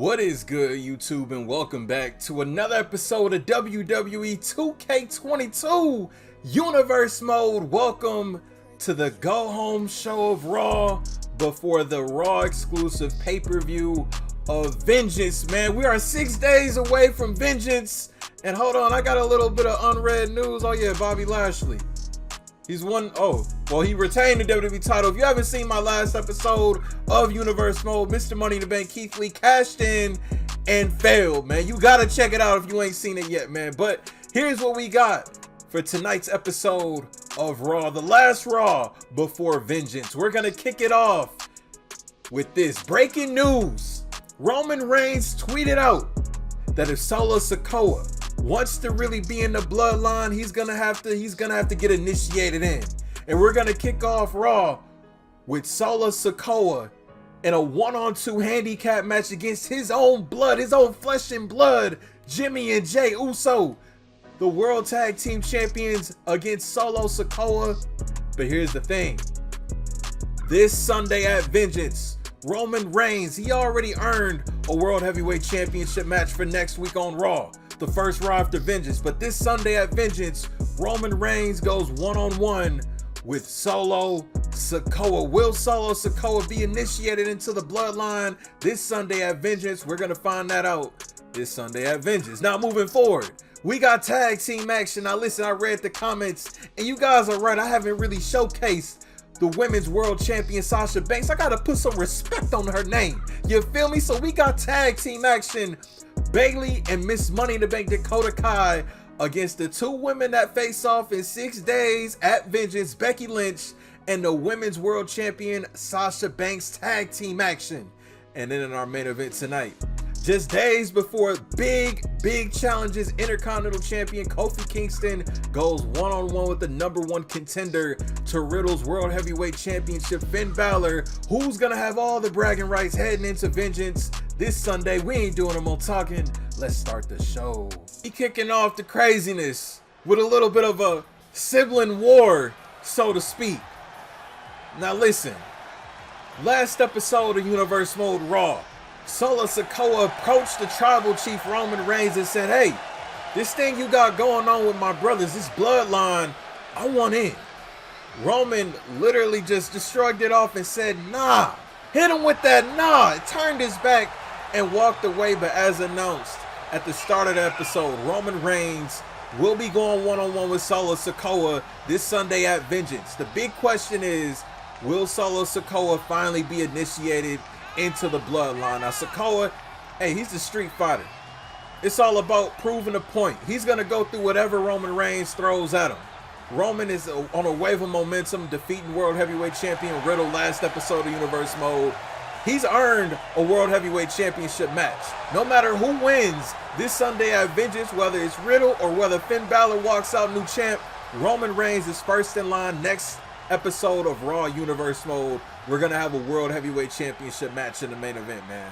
What is good, YouTube, and welcome back to another episode of WWE 2K22 Universe Mode. Welcome to the go-home show of Raw before the Raw exclusive pay-per-view of Vengeance, man. We are 6 days away from Vengeance, and hold on, I got a little bit of unread news. Oh yeah, Bobby Lashley. He's won. Oh, well, he retained the WWE title. If you haven't seen my last episode of Universe Mode, Mr. Money in the Bank Keith Lee cashed in and failed, man. You gotta check it out if you ain't seen it yet, man. But here's what we got for tonight's episode of Raw, the last Raw before Vengeance. We're gonna kick it off with this breaking news. Roman Reigns tweeted out that if Solo Sikoa wants to really be in the bloodline, he's gonna have to get initiated in. And we're gonna kick off Raw with Solo Sikoa in a 1-on-2 handicap match against his own blood, his own flesh and blood, Jimmy and Jay Uso, the World Tag Team Champions, against Solo Sikoa. But here's the thing. This Sunday at Vengeance, Roman Reigns, he already earned a World Heavyweight Championship match for next week on Raw, the first Raw after Vengeance. But this Sunday at Vengeance, Roman Reigns goes one-on-one with Solo Sikoa. Will Solo Sikoa be initiated into the bloodline this Sunday at Vengeance? We're gonna find that out this Sunday at Vengeance. Now, moving forward, we got tag team action. Now listen, I read the comments, and you guys are right, I haven't really showcased the women's world champion Sasha Banks. I gotta put some respect on her name, you feel me? So we got tag team action. Bayley and Miss Money in the Bank Dakota Kai against the two women that face off in 6 days at Vengeance, Becky Lynch and the women's world champion Sasha Banks. Tag team action. And then in our main event tonight, just days before big challenges, Intercontinental Champion Kofi Kingston goes one-on-one with the #1 contender to Riddle's World Heavyweight Championship, Finn Balor, who's gonna have all the bragging rights heading into Vengeance this Sunday. We ain't doing them on talking. Let's start the show. We kicking off the craziness with a little bit of a sibling war, so to speak. Now listen, last episode of Universe Mode Raw, Solo Sikoa approached the tribal chief Roman Reigns and said, hey, this thing you got going on with my brothers, this bloodline, I want in. Roman literally just shrugged it off and said, nah, hit him with that nah. It turned his back and walked away. But as announced at the start of the episode, Roman Reigns will be going one-on-one with Solo Sikoa this Sunday at Vengeance. The big question is, will Solo Sikoa finally be initiated into the bloodline? Now Sikoa, hey, he's a street fighter. It's all about proving a point. He's gonna go through whatever Roman Reigns throws at him. Roman is on a wave of momentum, defeating World Heavyweight Champion Riddle last episode of Universe Mode. He's earned a World Heavyweight Championship match. No matter who wins this Sunday at Vengeance, whether it's Riddle or whether Finn Balor walks out new champ, Roman Reigns is first in line. Next episode of Raw Universe Mode, we're gonna have a World Heavyweight Championship match in the main event, man.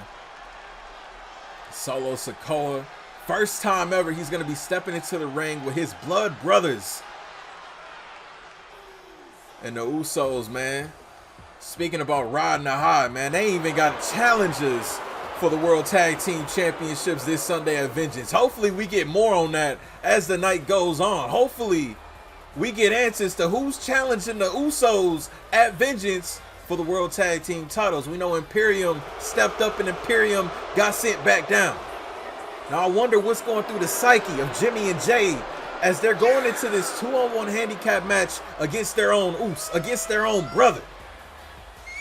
Solo Sikoa, first time ever he's gonna be stepping into the ring with his blood brothers and the Usos, man. Speaking about riding the high, man, they ain't even got challenges for the World Tag Team Championships this Sunday at Vengeance. Hopefully we get more on that as the night goes on. Hopefully we get answers to who's challenging the Usos at Vengeance for the World Tag Team titles. We know Imperium stepped up and Imperium got sent back down. Now I wonder what's going through the psyche of Jimmy and Jay as they're going into this 2-on-1 handicap match against their own against their own brother.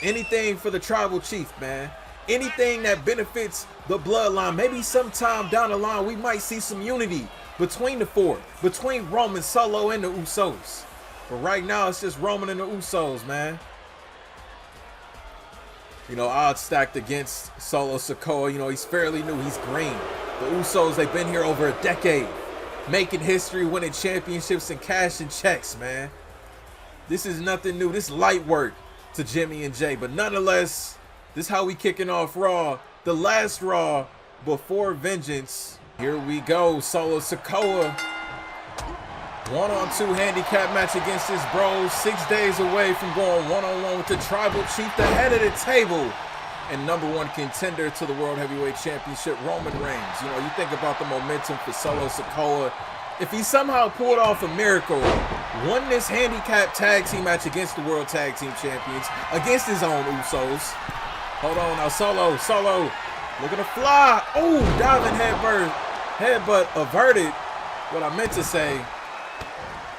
Anything for the tribal chief, man. Anything that benefits the bloodline. Maybe sometime down the line we might see some unity between the four, between Roman, Solo, and the Usos. But right now it's just Roman and the Usos, man. You know, odds stacked against Solo Sikoa. You know, he's fairly new, he's green. The Usos, they've been here over a decade, making history, winning championships and cashing checks, man. This is nothing new. This is light work to Jimmy and Jay. But nonetheless, this is how we kicking off Raw, the last Raw before Vengeance. Here we go. Solo Sikoa, 1-on-2 handicap match against his bros. 6 days away from going one-on-one with the tribal chief, the head of the table, and #1 contender to the World Heavyweight Championship, Roman Reigns. You know, you think about the momentum for Solo Sikoa. If he somehow pulled off a miracle, won this handicap tag team match against the World Tag Team Champions, against his own Usos. Hold on now, Solo, looking to fly. Oh, diving headbutt averted. What I meant to say.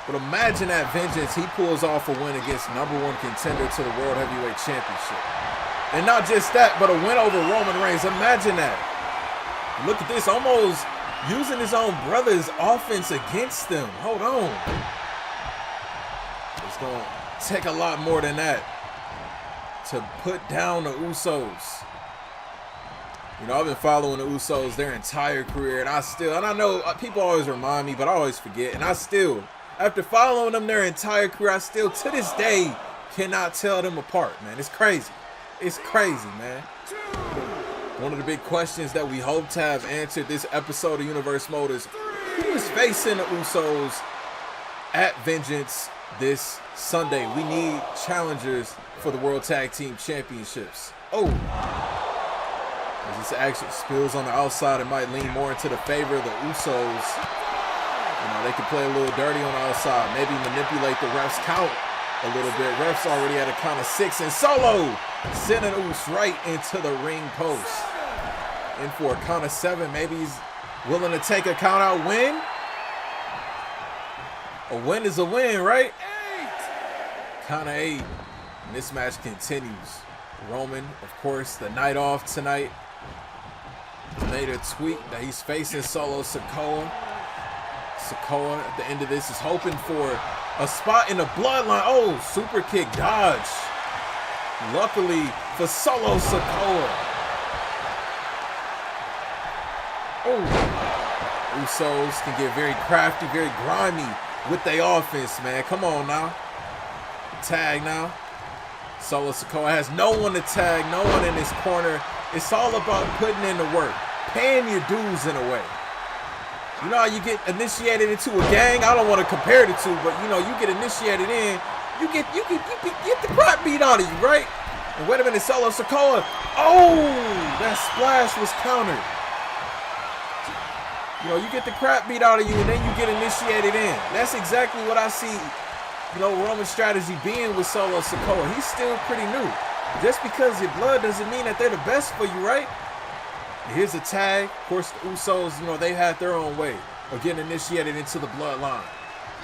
But imagine that vengeance, he pulls off a win against #1 contender to the World Heavyweight Championship. And not just that, but a win over Roman Reigns. Imagine that. Look at this, almost using his own brother's offense against them. Hold on. It's going to take a lot more than that to put down the Usos. You know, I've been following the Usos their entire career, and I know people always remind me, but I always forget. And after following them their entire career, I still, to this day, cannot tell them apart, man. It's crazy. It's crazy, man. One of the big questions that we hope to have answered this episode of Universe Mode is, who is facing the Usos at Vengeance this Sunday? We need challengers for the World Tag Team Championships. Oh. As this action spills on the outside, it might lean more into the favor of the Usos. You know, they can play a little dirty on the outside, maybe manipulate the refs count a little bit. Refs already at a count of 6, and Solo sending Us right into the ring post. In for a count of 7, maybe he's willing to take a count out win. A win is a win, right? 8. Count of 8, and this match continues. Roman, of course, the night off tonight, made a tweet that he's facing Solo Sikoa. Sikoa at the end of this is hoping for a spot in the bloodline. Oh, super kick dodge. Luckily for Solo Sikoa. Oh, Usos can get very crafty, very grimy with their offense, man. Come on now. Tag now. Solo Sikoa has no one to tag, no one in his corner. It's all about putting in the work, paying your dues in a way. You know how you get initiated into a gang? I don't want to compare the two, but you know, you get initiated in, you get the crap beat out of you, right? And wait a minute, Solo Sikoa. Oh, that splash was countered. You know, you get the crap beat out of you, and then you get initiated in. That's exactly what I see, you know, Roman's strategy being with Solo Sikoa. He's still pretty new. Just because your blood doesn't mean that they're the best for you, right? Here's a tag. Of course, the Usos, you know, they had their own way of getting initiated into the bloodline.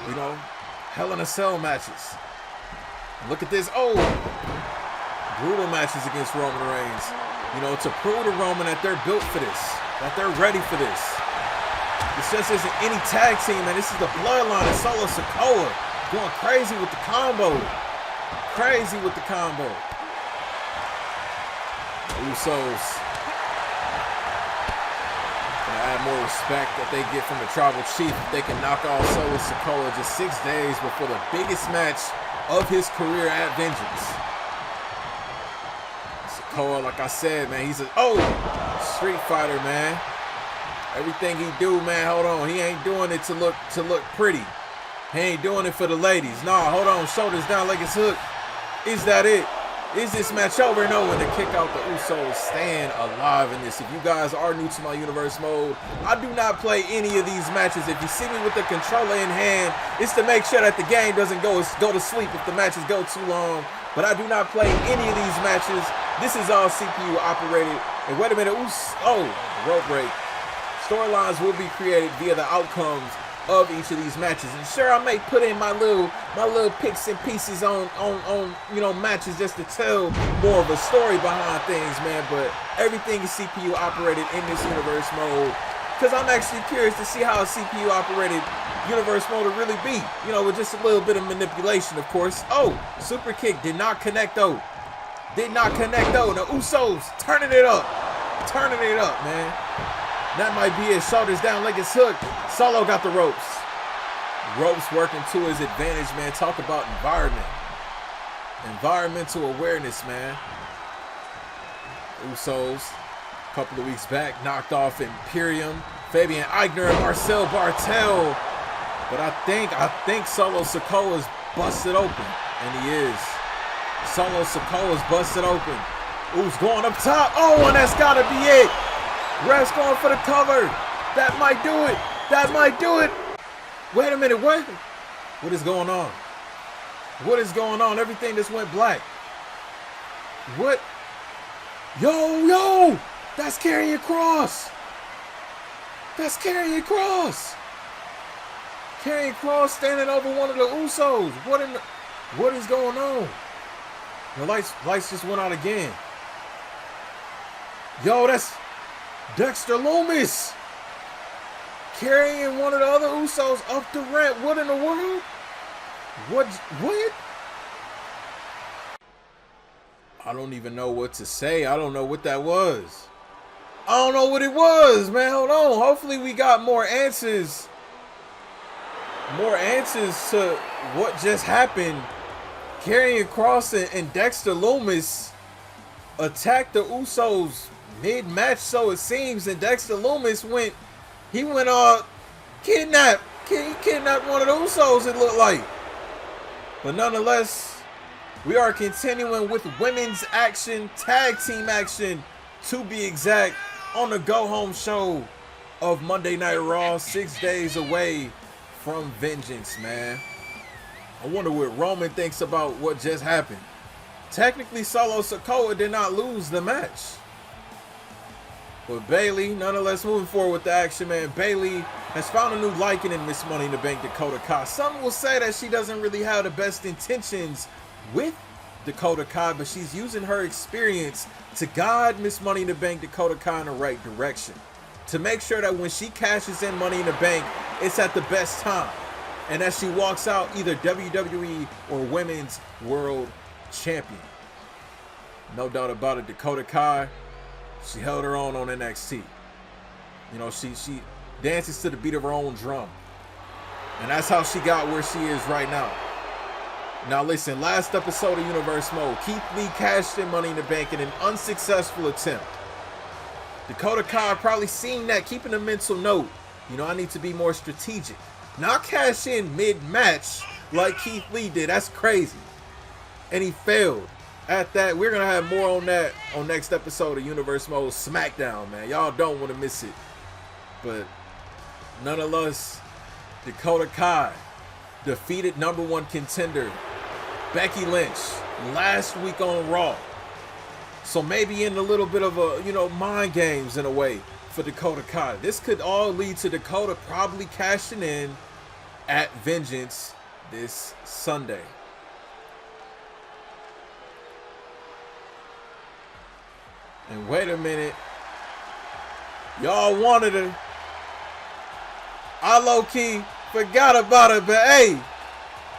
You know, Hell in a Cell matches. Look at this. Oh, brutal matches against Roman Reigns. You know, to prove to Roman that they're built for this, that they're ready for this. This just isn't any tag team, man. This is the bloodline of Solo Sikoa going crazy with the combo. Crazy with the combo. Usos add more respect that they get from the Tribal Chief if they can knock off Solo Sikoa just 6 days before the biggest match of his career at Vengeance. Sikoa, like I said, man, he's a street fighter, man. Everything he do, man, hold on, he ain't doing it to look pretty. He ain't doing it for the ladies. Nah, hold on, shoulders down like it's hooked. Is that it? Is this match over? No, and to kick out the Usos, staying alive in this. If you guys are new to my Universe Mode, I do not play any of these matches. If you see me with the controller in hand, it's to make sure that the game doesn't go to sleep if the matches go too long. But I do not play any of these matches. This is all CPU operated. And wait a minute, rope break. Storylines will be created via the outcomes of each of these matches, and sure, I may put in my little picks and pieces on you know, matches just to tell more of a story behind things, man. But everything is CPU operated in this Universe Mode, because I'm actually curious to see how a CPU operated Universe Mode would really be, you know, with just a little bit of manipulation, of course. Oh, super kick did not connect though. The Usos turning it up, man. That might be it. Shoulders down like it's hooked. Solo got the ropes. Ropes working to his advantage, man. Talk about environment. Environmental awareness, man. Usos, a couple of weeks back, knocked off Imperium, Fabian Aichner, and Marcel Bartel. But I think Solo Sikoa is busted open. And he is. Solo Sikoa is busted open. Who's going up top? Oh, and that's gotta be it. Ref's going for the cover. That might do it. That might do it. Wait a minute, what? What is going on? What is going on? Everything just went black. What? Yo, that's Karrion Kross. That's Karrion Kross. Karrion Kross standing over one of the Usos. What is going on? The lights just went out again. Yo, that's Dexter Lumis carrying one of the other Usos up the ramp. What in the world? What? I don't even know what to say. I don't know what that was. I don't know what it was, man. Hold on. Hopefully we got more answers. More answers to what just happened. Karrion Kross and Dexter Lumis attacked the Usos mid-match, so it seems, and Dexter Lumis went kidnapped. He kidnapped one of the Usos, it looked like. But nonetheless, we are continuing with women's action, tag team action, to be exact, on the go-home show of Monday Night Raw, 6 days away from Vengeance, man. I wonder what Roman thinks about what just happened. Technically, Solo Sikoa did not lose the match. But Bayley, nonetheless, moving forward with the action, man. Bayley has found a new liking in Miss Money in the Bank, Dakota Kai. Some will say that she doesn't really have the best intentions with Dakota Kai, but she's using her experience to guide Miss Money in the Bank, Dakota Kai, in the right direction. To make sure that when she cashes in Money in the Bank, it's at the best time. And as she walks out either WWE or Women's World Champion. No doubt about it, Dakota Kai, she held her own on NXT. You know, she dances to the beat of her own drum. And that's how she got where she is right now. Now listen, last episode of Universe Mode, Keith Lee cashed in Money in the Bank in an unsuccessful attempt. Dakota Kai probably seen that, keeping a mental note. You know, I need to be more strategic. Not cash in mid-match like Keith Lee did. That's crazy. And he failed at that. We're going to have more on that on next episode of Universe Mode SmackDown, man. Y'all don't want to miss it. But nonetheless, Dakota Kai defeated #1 contender Becky Lynch last week on Raw. So maybe in a little bit of a, mind games in a way for Dakota Kai. This could all lead to Dakota probably cashing in at Vengeance this Sunday. And wait a minute. Y'all wanted her. I low-key forgot about it, but hey,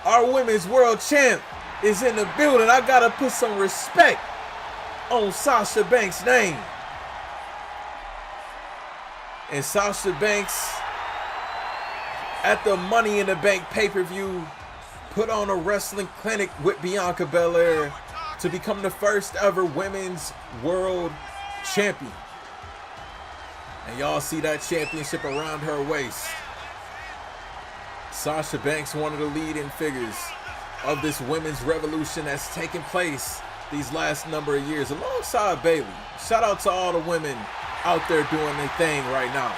our Women's World Champ is in the building. I gotta put some respect on Sasha Banks' name. And Sasha Banks, at the Money in the Bank pay-per-view, put on a wrestling clinic with Bianca Belair to become the first ever Women's World Champion. And y'all see that championship around her waist. Sasha Banks, one of the leading figures of this women's revolution that's taken place these last number of years, alongside Bayley. Shout out to all the women out there doing their thing right now.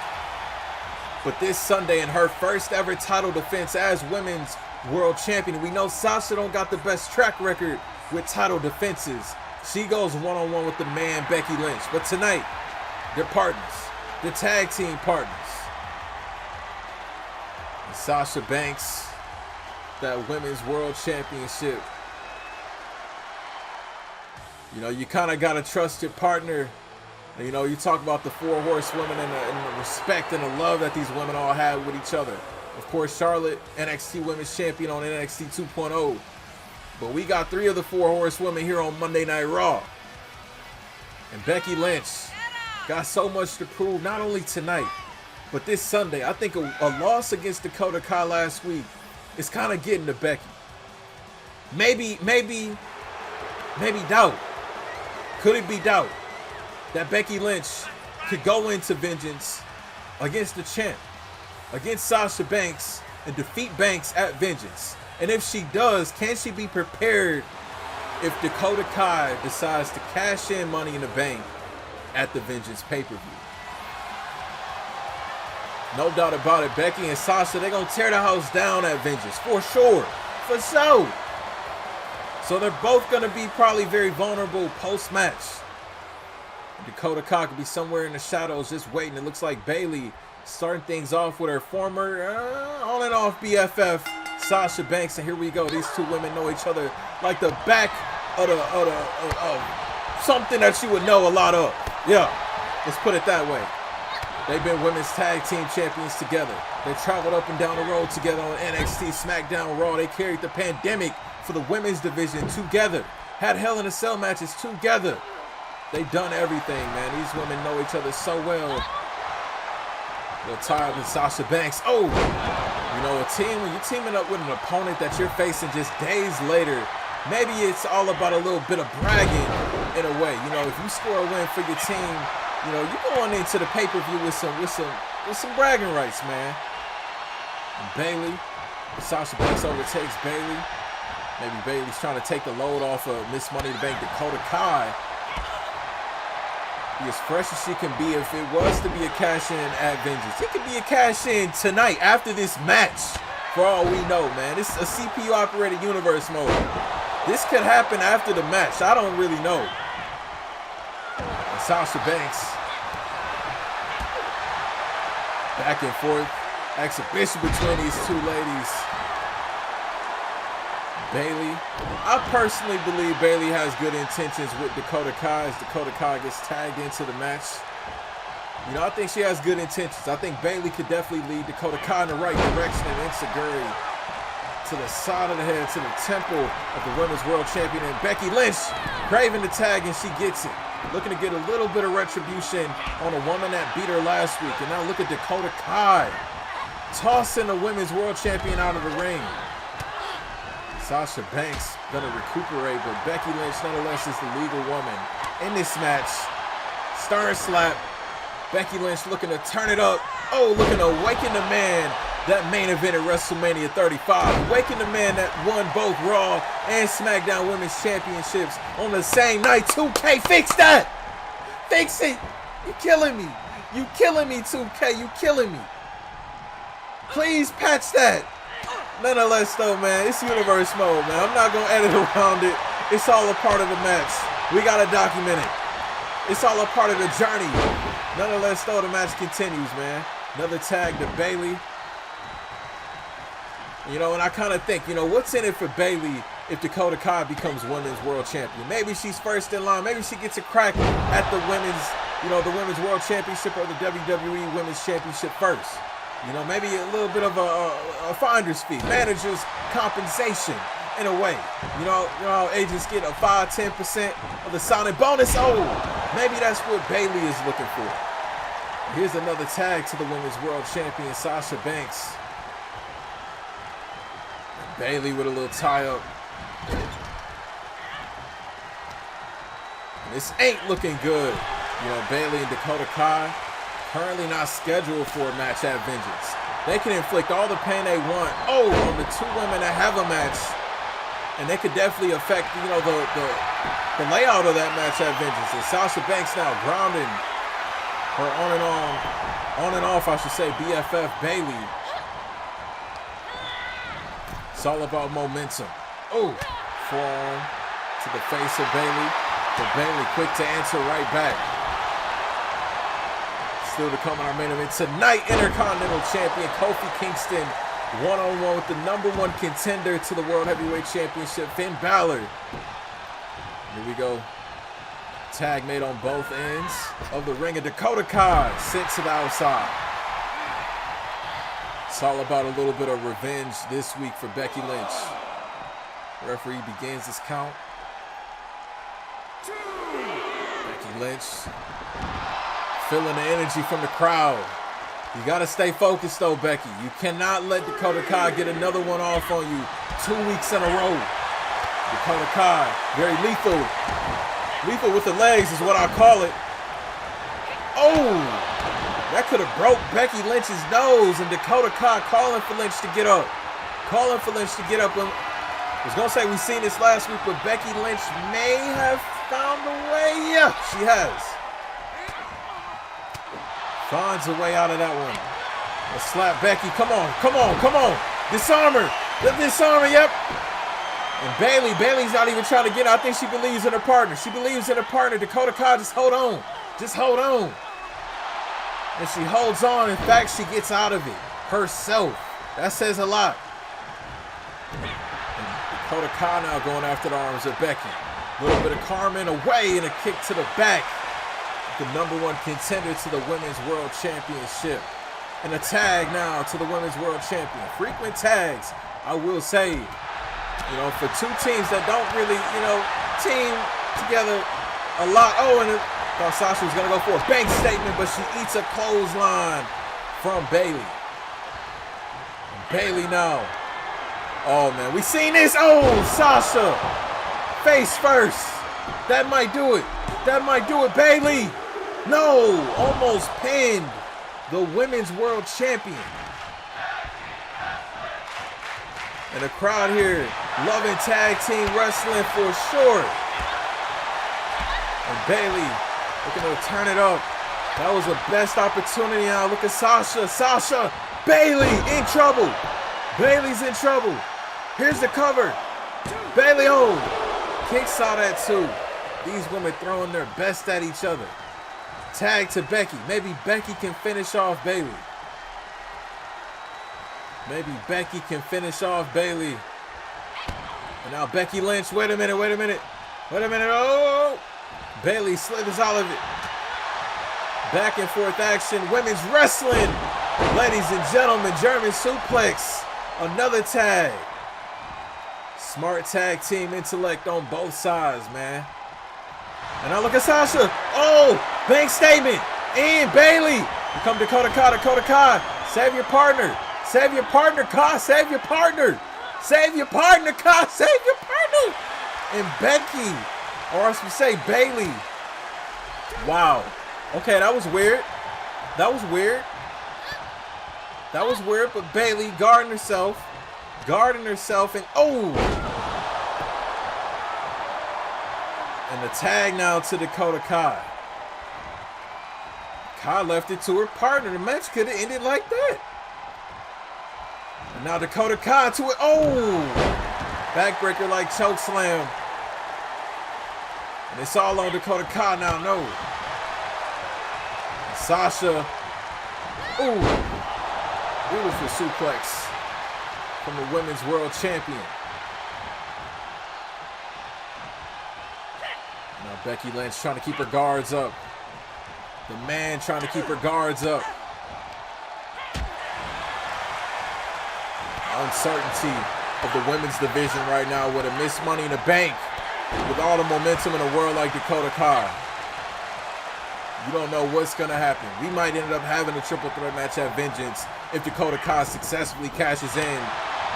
But this Sunday, in her first ever title defense as Women's World Champion, we know Sasha don't got the best track record with title defenses. She goes one-on-one with the man Becky Lynch. But tonight, they're partners. They're tag team partners. And Sasha Banks, that Women's World Championship. You kind of got to trust your partner. You talk about the 4 horsewomen and the respect and the love that these women all have with each other. Of course, Charlotte, NXT Women's Champion on NXT 2.0. But we got 3 of the 4 horsewomen here on Monday Night Raw. And Becky Lynch got so much to prove, not only tonight, but this Sunday. I think a loss against Dakota Kai last week is kind of getting to Becky. Maybe doubt. Could it be doubt that Becky Lynch could go into Vengeance against the champ, against Sasha Banks, and defeat Banks at Vengeance? And if she does, can she be prepared if Dakota Kai decides to cash in Money in the Bank at the Vengeance pay-per-view. No doubt about it, Becky and Sasha, they're going to tear the house down at Vengeance, for sure. For sure. So they're both going to be probably very vulnerable post-match. Dakota Kai could be somewhere in the shadows just waiting. It looks like Bayley starting things off with her former on and off BFF, Sasha Banks. And here we go. These two women know each other like the back of something that you would know a lot of. Yeah, let's put it that way. They've been women's tag team champions together. They traveled up and down the road together on NXT, SmackDown, Raw. They carried the pandemic for the women's division together. Had Hell in a Cell matches together. They've done everything, man. These women know each other so well. A little tired with Sasha Banks. Oh, you know, when you're teaming up with an opponent that you're facing just days later, maybe it's all about a little bit of bragging in a way. You know, if you score a win for your team, you know, you're going into the pay-per-view with some bragging rights, man. And Bayley, Sasha Banks overtakes Bayley. Maybe Bayley's trying to take the load off of Miss Money in the Bank, Dakota Kai. Be as fresh as she can be if it was to be a cash-in at Vengeance. It could be a cash-in tonight after this match, for all we know, man. This is a CPU-operated universe mode. This could happen after the match. I don't really know. And Sasha Banks. Back and forth. Exhibition between these two ladies. Bayley. I personally believe Bayley has good intentions with Dakota Kai as Dakota Kai gets tagged into the match. You know, I think she has good intentions. I think Bayley could definitely lead Dakota Kai in the right direction and Enziguri to the side of the head, to the temple of the Women's World Champion. And Becky Lynch craving the tag, and she gets it. Looking to get a little bit of retribution on a woman that beat her last week. And now look at Dakota Kai tossing the Women's World Champion out of the ring. Sasha Banks gonna recuperate, but Becky Lynch nonetheless is the legal woman in this match. Stern slap. Becky Lynch looking to turn it up. Oh, looking to awaken the man that main event at WrestleMania 35. Awaken the man that won both Raw and SmackDown Women's Championships on the same night. 2K, fix that! Fix it! You're killing me. You killing me, 2K. You killing me. Please patch that. Nonetheless, though, man, it's universe mode, man. I'm not going to edit around it. It's all a part of the match. We got to document it. It's all a part of the journey. Nonetheless, though, the match continues, man. Another tag to Bayley. You know, and I kind of think, you know, what's in it for Bayley if Dakota Kai becomes Women's World Champion? Maybe she's first in line. Maybe she gets a crack at the Women's, you know, the Women's World Championship or the WWE Women's Championship first. You know, maybe a little bit of a finder's fee, manager's compensation in a way. You know how agents get a 5-10% of the signing bonus? Oh, maybe that's what Bayley is looking for. Here's another tag to the Women's World Champion, Sasha Banks. And Bayley with a little tie-up. This ain't looking good. You know, Bayley and Dakota Kai currently not scheduled for a match at Vengeance. They can inflict all the pain they want, on the two women that have a match, and they could definitely affect, you know, the layout of that match at Vengeance. And Sasha Banks now grounding her on and off, I should say, BFF Bayley. It's all about momentum. Oh, forearm to the face of Bayley, but Bayley quick to answer right back. Still to come on our main event tonight, Intercontinental Champion Kofi Kingston one-on-one with the #1 contender to the World Heavyweight Championship, Finn Balor. Here we go. Tag made on both ends of the ring, and Dakota Kai sent to the outside. It's all about a little bit of revenge this week for Becky Lynch. The referee begins this count. Becky Lynch feeling the energy from the crowd. You got to stay focused, though, Becky. You cannot let Dakota Kai get another one off on you 2 weeks in a row. Dakota Kai, very lethal. Lethal with the legs is what I call it. Oh, that could have broke Becky Lynch's nose, and Dakota Kai calling for Lynch to get up. Calling for Lynch to get up. And was gonna say we seen this last week, but Becky Lynch may have found a way. Yeah, she has. Finds a way out of that one. Let's slap Becky. Come on, come on, come on. Disarm her. Disarm her, yep. And Bayley's not even trying to get out. I think she believes in her partner. She believes in her partner. Dakota Kai, just hold on. Just hold on. And she holds on. In fact, she gets out of it herself. That says a lot. And Dakota Kai now going after the arms of Becky. A little bit of Carmen away and a kick to the back. The #1 contender to the Women's World Championship. And a tag now to the Women's World Champion. Frequent tags, I will say, you know, for two teams that don't really, you know, team together a lot. Oh, and thought Sasha was going to go for a bank statement, but she eats a clothesline from Bayley. Bayley now. Oh, man, we seen this. Oh, Sasha. Face first. That might do it. That might do it. Bayley. No, almost pinned the Women's World Champion. And the crowd here loving tag team wrestling for sure. And Bayley looking to turn it up. That was the best opportunity now. Look at Sasha. Sasha. Bayley in trouble. Bayley's in trouble. Here's the cover. Bayley, oh. Kicks out at two. These women throwing their best at each other. Tag to Becky. Maybe Becky can finish off Bayley. Maybe Becky can finish off Bayley. And now Becky Lynch. Wait a minute, wait a minute. Wait a minute. Oh! Bayley slithers out of it. Back and forth action. Women's wrestling. Ladies and gentlemen, German suplex. Another tag. Smart tag team intellect on both sides, man. And now look at Sasha. Oh, bank statement. And Bayley. Here come Dakota Kai. Dakota Kai. Save your partner. Save your partner, Kai. Save your partner. Save your partner, Kai. Save your partner. And Becky, or I should say Bayley. Wow. Okay, that was weird. That was weird. That was weird, but Bayley guarding herself. And oh. And the tag now to Dakota Kai. Kai left it to her partner. The match could have ended like that. And now Dakota Kai to it. Oh! Backbreaker like chokeslam. And it's all on Dakota Kai now. No. Sasha. Ooh. Beautiful suplex from the Women's World Champion. Now Becky Lynch trying to keep her guards up. The man trying to keep her guards up. Uncertainty of the women's division right now with a missed Money in the Bank. With all the momentum in a world like Dakota Kai. You don't know what's going to happen. We might end up having a triple threat match at Vengeance if Dakota Kai successfully cashes in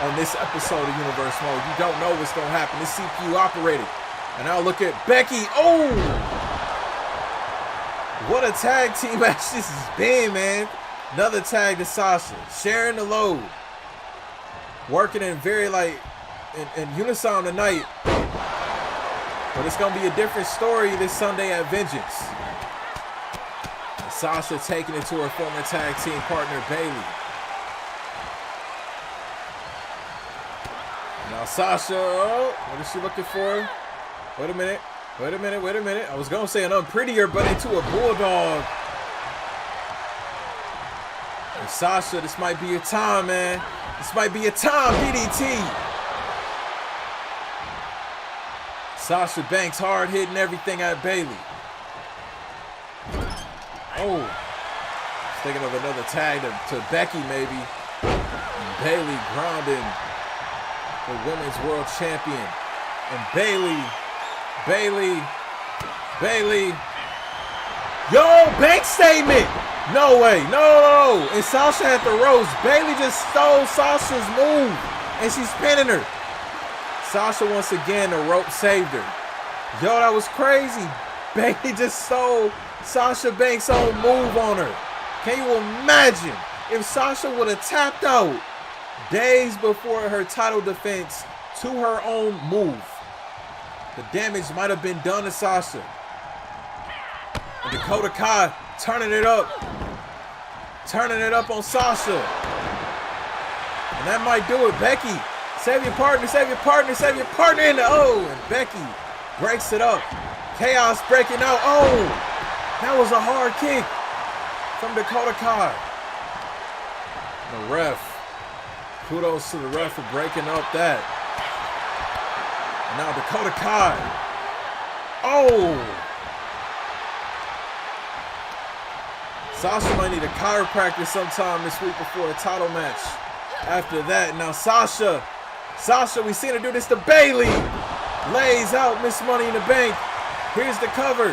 on this episode of Universe Mode. You don't know what's going to happen. This CPU operated. And now look at Becky. Oh! What a tag team match this has been, man. Another tag to Sasha. Sharing the load. Working in very, like, in unison tonight. But it's going to be a different story this Sunday at Vengeance. And Sasha taking it to her former tag team partner, Bayley. Now Sasha, oh, what is she looking for? Wait a minute. Wait a minute. Wait a minute. I was going to say an unprettier, but into a bulldog. And Sasha, this might be your time, man. This might be your time, DDT. Sasha Banks hard hitting everything at Bayley. Oh. Thinking of another tag to Becky, maybe. And Bayley grounding the Women's World Champion. And Bayley. Yo, bank statement. No way. No. And Sasha at the ropes. Bayley just stole Sasha's move. And she's pinning her. Sasha once again, the rope saved her. Yo, that was crazy. Bayley just stole Sasha Banks' own move on her. Can you imagine if Sasha would have tapped out days before her title defense to her own move. The damage might have been done to Sasha. And Dakota Kai turning it up on Sasha. And that might do it. Becky, save your partner, save your partner, save your partner in the and Becky breaks it up. Chaos breaking out. Oh, that was a hard kick from Dakota Kai. The ref. Kudos to the ref for breaking up that. And now Dakota Kai. Oh! Sasha might need a chiropractor sometime this week before a title match. After that, now Sasha, we seen her do this to Bayley. Lays out Miss Money in the Bank. Here's the cover.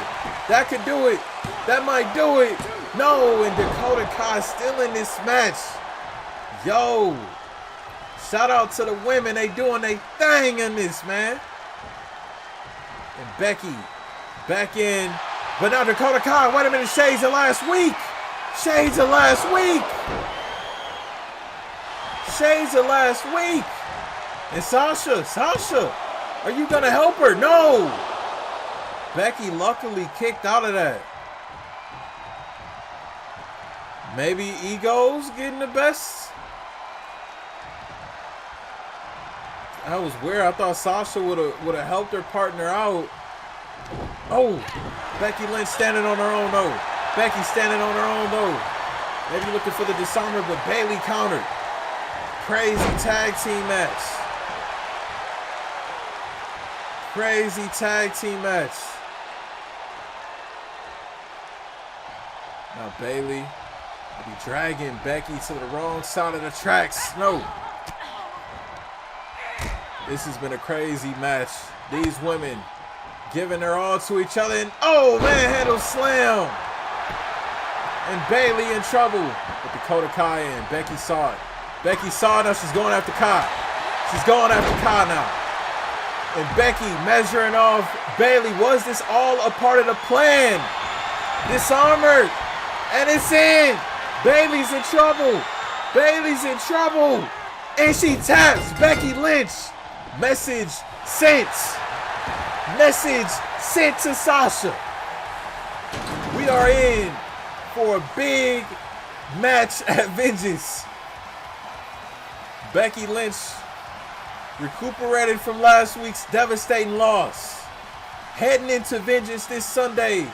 That could do it. That might do it. No, and Dakota Kai still in this match. Yo. Shout out to the women. They doing their thing in this, man. And Becky back in. But now Dakota Kai, wait a minute, shades of last week. Shades of last week. Shades of last week. And Sasha, are you gonna help her? No. Becky luckily kicked out of that. Maybe ego's getting the best. That was weird. I thought Sasha would have helped her partner out. Oh, Becky Lynch standing on her own though. Becky standing on her own though. Maybe looking for the dishonor, but Bayley countered. Crazy tag team match. Crazy tag team match. Now Bayley will be dragging Becky to the wrong side of the tracks. No. This has been a crazy match. These women giving their all to each other. And oh, manhandle slam. And Bayley in trouble. But Dakota Kai and Becky saw it. Becky saw it. Now she's going after Kai. She's going after Kai now. And Becky measuring off Bayley. Was this all a part of the plan? Disarmored. And it's in. Bayley's in trouble. Bayley's in trouble. And she taps Becky Lynch. Message sent. Message sent to Sasha. We are in for a big match at Vengeance. Becky Lynch recuperated from last week's devastating loss. Heading into Vengeance this Sunday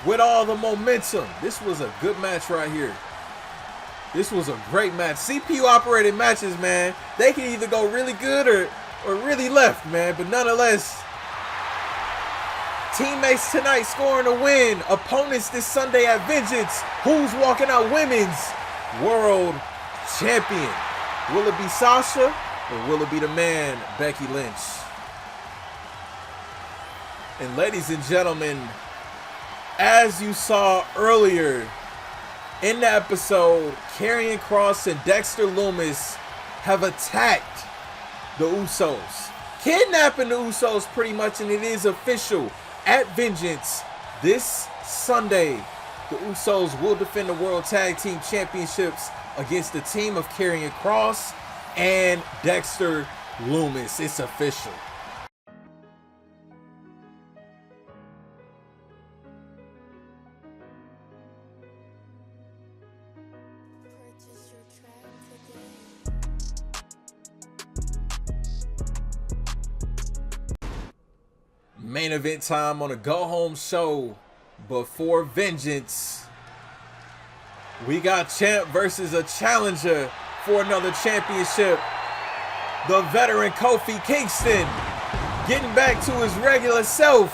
with all the momentum. This was a good match right here. This was a great match. CPU operated matches, man. They can either go really good or really left, man. But nonetheless, teammates tonight scoring a win. Opponents this Sunday at Vengeance. Who's walking out women's world champion? Will it be Sasha or will it be the man, Becky Lynch? And ladies and gentlemen, as you saw earlier in the episode, Karrion Kross and Dexter Lumis have attacked the Usos, kidnapping the Usos pretty much, and it is official. At Vengeance this Sunday, the Usos will defend the World Tag Team Championships against the team of Karrion Kross and Dexter Lumis. It's official. Main event time on a go-home show before Vengeance. We got champ versus a challenger for another championship. The veteran Kofi Kingston getting back to his regular self.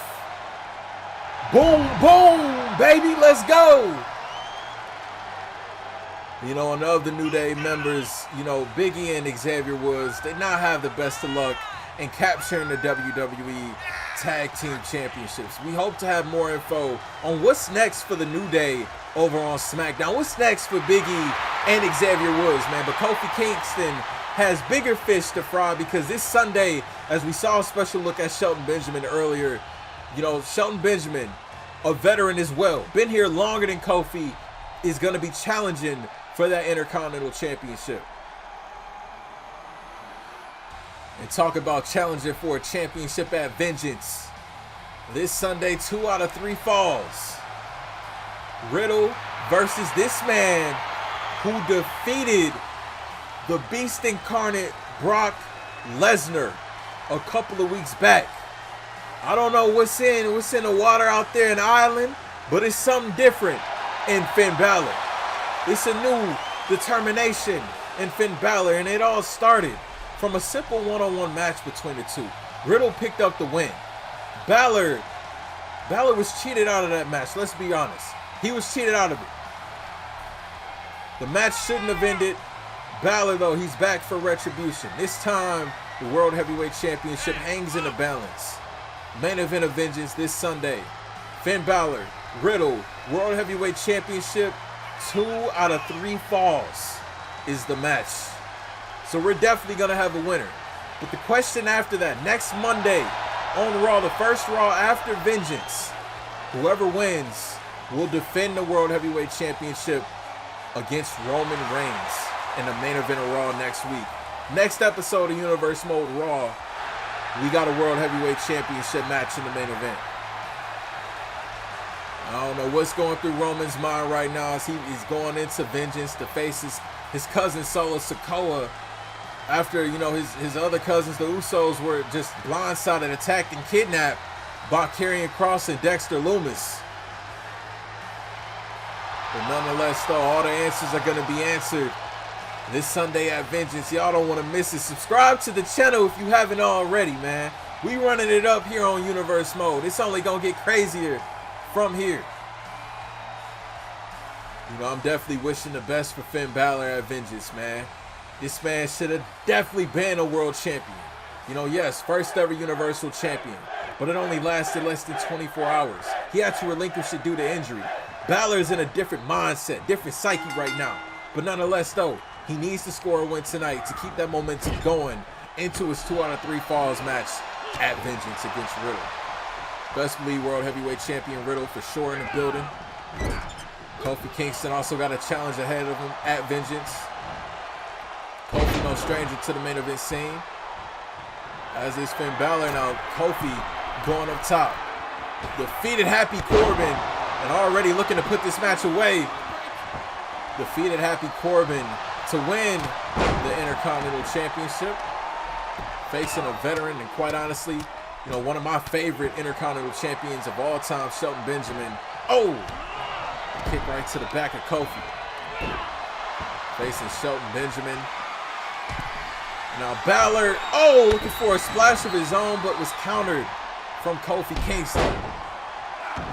Boom, boom, baby, let's go. You know, and of the New Day members, you know, Biggie and Xavier Woods, they not have the best of luck in capturing the WWE Tag Team Championships. We hope to have more info on what's next for the New Day over on SmackDown. What's next for Big E and Xavier Woods, man? But Kofi Kingston has bigger fish to fry because this Sunday, as we saw a special look at Shelton Benjamin earlier, you know, Shelton Benjamin, a veteran as well, been here longer than Kofi, is going to be challenging for that Intercontinental Championship. and talk about challenging for a championship at Vengeance. This Sunday, 2 out of 3 falls. Riddle versus this man who defeated the Beast Incarnate Brock Lesnar a couple of weeks back. I don't know what's in the water out there in Ireland, but it's something different in Finn Balor. It's a new determination in Finn Balor, and it all started from a simple one-on-one match between the two. Riddle picked up the win. Balor was cheated out of that match, let's be honest. He was cheated out of it. The match shouldn't have ended. Balor, though, he's back for retribution. This time, the World Heavyweight Championship hangs in the balance. Main event of Vengeance this Sunday. Finn Balor, Riddle, World Heavyweight Championship. 2 out of 3 falls is the match. So we're definitely going to have a winner. But the question after that, next Monday on Raw, the first Raw after Vengeance, whoever wins will defend the World Heavyweight Championship against Roman Reigns in the main event of Raw next week. Next episode of Universe Mode Raw, we got a World Heavyweight Championship match in the main event. I don't know what's going through Roman's mind right now as he's going into Vengeance to face his cousin Solo Sikoa after, you know, his other cousins, the Usos, were just blindsided, attacked, and kidnapped by Karrion Kross and Dexter Lumis. But nonetheless, though, all the answers are going to be answered this Sunday at Vengeance. Y'all don't want to miss it. Subscribe to the channel if you haven't already, man. We running it up here on Universe Mode. It's only going to get crazier from here. You know, I'm definitely wishing the best for Finn Balor at Vengeance, man. This man should have definitely been a world champion. You know, yes, first ever Universal Champion, but it only lasted less than 24 hours. He had to relinquish it due to injury. Balor's in a different mindset, different psyche right now. But nonetheless, though, he needs to score a win tonight to keep that momentum going into his 2 out of 3 falls match at Vengeance against Riddle. Best believe World Heavyweight Champion Riddle for sure in the building. Kofi Kingston also got a challenge ahead of him at Vengeance. Kofi no stranger to the main event scene. As is Finn Balor. Now Kofi going up top. Defeated Happy Corbin and already looking to put this match away. Defeated Happy Corbin to win the Intercontinental Championship. Facing a veteran and quite honestly, you know, one of my favorite Intercontinental Champions of all time, Shelton Benjamin. Oh! Kick right to the back of Kofi. Facing Shelton Benjamin. Now Balor, oh, looking for a splash of his own, but was countered from Kofi Kingston.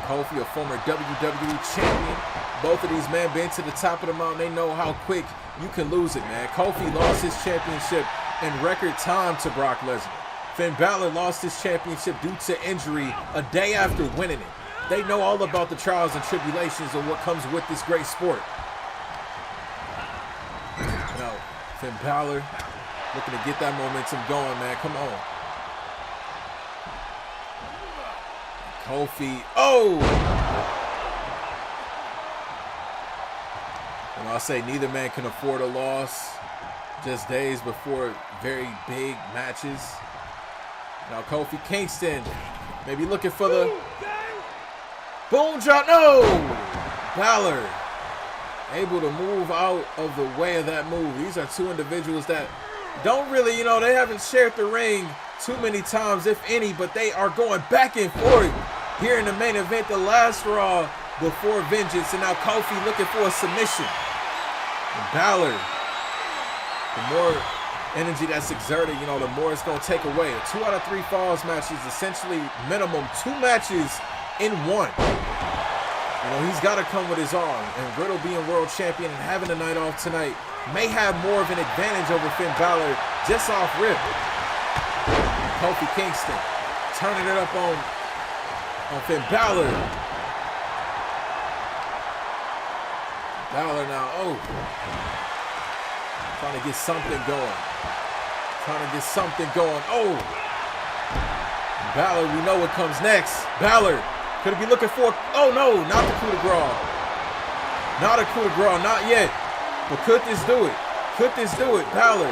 Kofi, a former WWE champion. Both of these men been to the top of the mountain. They know how quick you can lose it, man. Kofi lost his championship in record time to Brock Lesnar. Finn Balor lost his championship due to injury a day after winning it. They know all about the trials and tribulations of what comes with this great sport. Now, Finn Balor looking to get that momentum going, man. Come on. Kofi, oh! And I'll say neither man can afford a loss. Just days before very big matches. Now Kofi Kingston maybe looking for the boom drop. No! Balor able to move out of the way of that move. These are two individuals that don't really, you know, they haven't shared the ring too many times, if any, but they are going back and forth here in the main event, the last Raw before Vengeance. And now Kofi looking for a submission. And Balor, the more energy that's exerted, you know, the more it's going to take away. A 2 out of 3 falls match is essentially minimum 2 matches in 1. You know, he's got to come with his arm. And Riddle being world champion and having a night off tonight may have more of an advantage over Finn Balor just off rip. Kofi Kingston turning it up on Finn Balor. Balor now, oh. Trying to get something going. Oh. Balor, we know what comes next. Balor, could he be looking for, oh no, not the coup de grace. Not a coup de grace, not yet. But could this do it? Balor.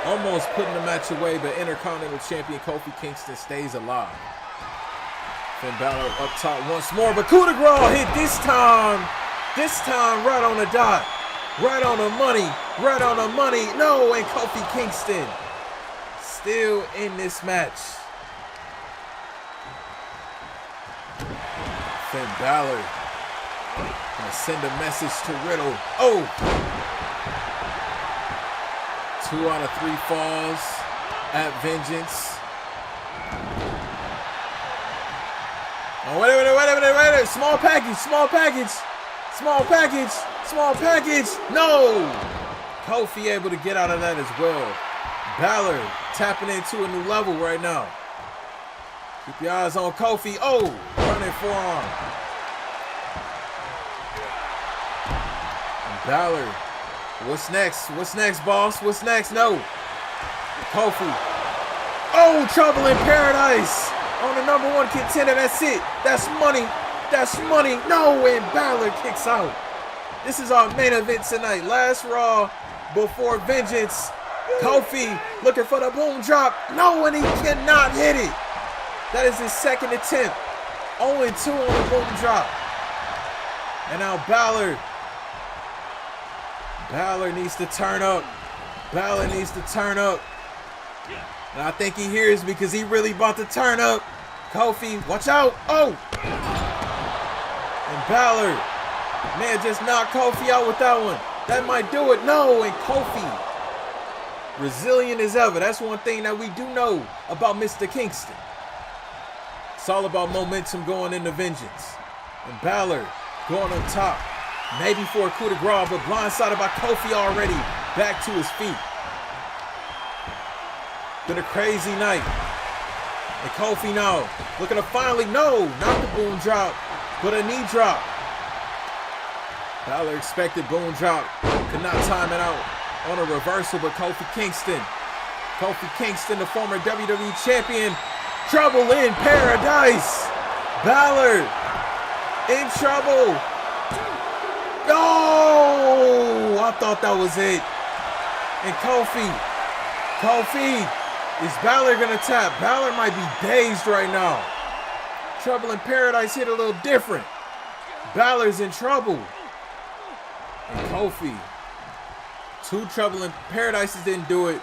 Almost putting the match away, but Intercontinental Champion Kofi Kingston stays alive. Finn Balor up top once more, but coup de grace hit this time. This time right on the dot. Right on the money. Right on the money. No, and Kofi Kingston still in this match. Finn Balor gonna send a message to Riddle. Oh! 2 out of 3 falls at Vengeance. Oh, wait. Small package. No! Kofi able to get out of that as well. Balor tapping into a new level right now. Keep your eyes on Kofi. Oh, running forearm. And Balor. What's next? What's next, boss? What's next? No. Kofi. Oh, trouble in paradise on the #1 contender. That's it. That's money. That's money. No, and Balor kicks out. This is our main event tonight. Last Raw before Vengeance. Kofi looking for the boom drop. No, and he cannot hit it. That is his second attempt. 0-2 on the boom drop. And now Balor needs to turn up. Balor needs to turn up. And I think he hears because he really about to turn up. Kofi, watch out. Oh! And Balor, man, just knocked Kofi out with that one. That might do it. No, and Kofi, resilient as ever. That's one thing that we do know about Mr. Kingston. It's all about momentum going into Vengeance. And Balor going on top. Maybe for a coup de grace, but blindsided by Kofi already. Back to his feet. Been a crazy night. And Kofi now looking to finally, no, not the boom drop, but a knee drop. Balor expected boom drop. Could not time it out on a reversal, but Kofi Kingston, the former WWE champion, trouble in paradise. Balor in trouble. Oh, I thought that was it. And Kofi, is Balor gonna tap? Balor might be dazed right now. Trouble in Paradise hit a little different. Balor's in trouble. And Kofi, 2 Trouble in Paradises didn't do it.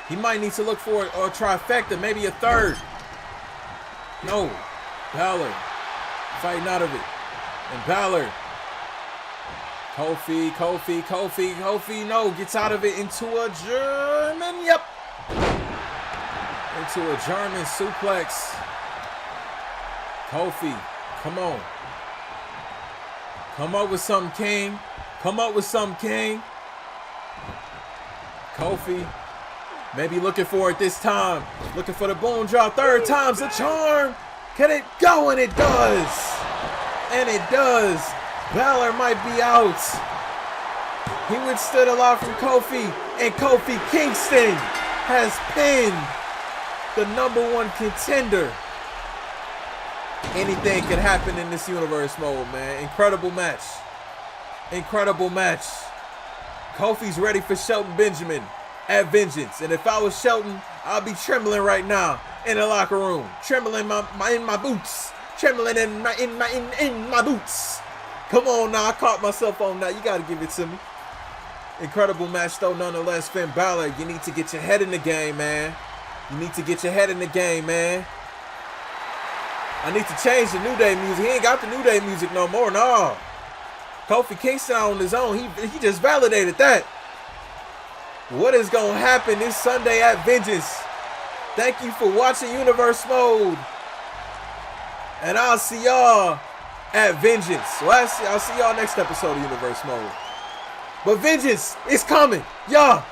He might need to look for a trifecta, maybe a third. No, Balor fighting out of it. And Balor, Kofi, no, gets out of it into a German, into a German suplex. Kofi, come on. Come up with something, King. Kofi, maybe looking for it this time. Looking for the boom drop. 3rd time's a charm. Can it go? And it does. Balor might be out. He withstood a lot from Kofi, and Kofi Kingston has pinned the #1 contender. Anything can happen in this universe mode, man. Incredible match. Kofi's ready for Shelton Benjamin at Vengeance, and if I was Shelton, I'd be trembling right now in the locker room, trembling in my boots, in my boots. Come on now, I caught myself on that. You got to give it to me. Incredible match though, nonetheless. Finn Balor, you need to get your head in the game, man. I need to change the New Day music. He ain't got the New Day music no more, no. Kofi Kingston on his own. He just validated that. What is going to happen this Sunday at Vengeance? Thank you for watching Universe Mode. And I'll see y'all at Vengeance. So I'll see y'all next episode of Universe Mode. But Vengeance is coming. Y'all.